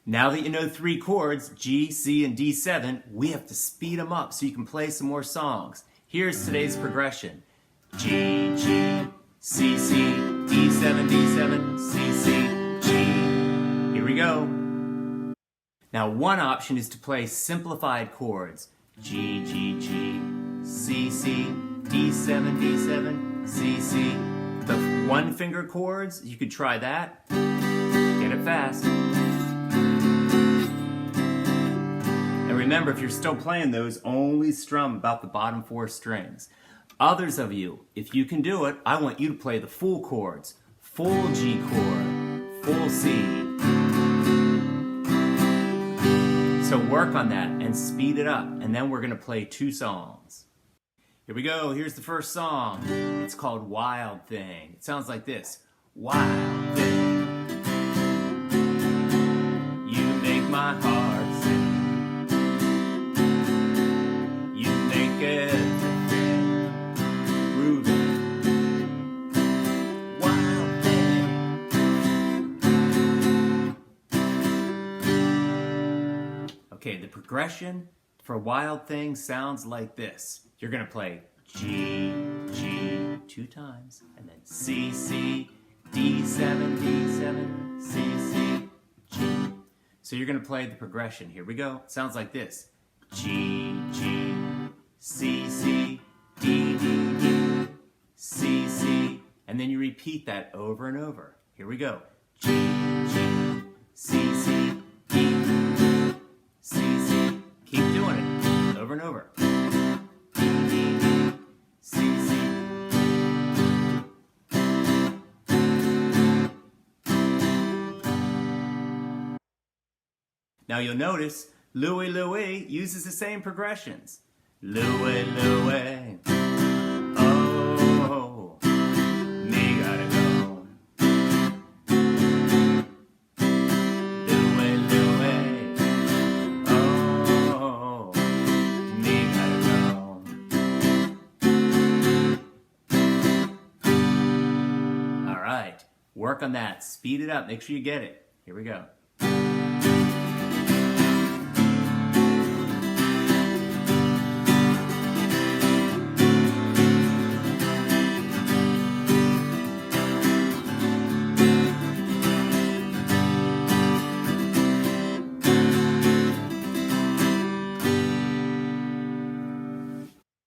Now that you know 3 chords, G, C, and D7, we have to speed them up so you can play some more songs. Here's today's progression. G, G, C, C, D7, D7, C, C, G. Here we go. Now one option is to play simplified chords. G, G, G, C, C, D7, D7, C, C. The one finger chords, you could try that. Get it fast. And remember, if you're still playing those, only strum about the bottom 4 strings. Others of you, if you can do it, I want you to play the full chords. Full G chord, full C. So work on that and speed it up, and then we're going to play 2 songs. Here we go, here's the first song. It's called Wild Thing. It sounds like this. Wild thing, you make my heart sing. You make everything groovy. Wild thing. Okay, the progression for Wild Thing sounds like this. You're going to play G, G 2 times, and then C, C, D7, D7, C, C, G. So you're going to play the progression. Here we go. It sounds like this. G, G, C, C, D, D, D, C, C. And then you repeat that over and over. Here we go. G, G, C, C, D, D, C, C. Keep doing it over and over. Now you'll notice Louie Louie uses the same progressions. Louie Louie, oh, me gotta go. Louie Louie, oh, me gotta go. All right, work on that. Speed it up. Make sure you get it. Here we go.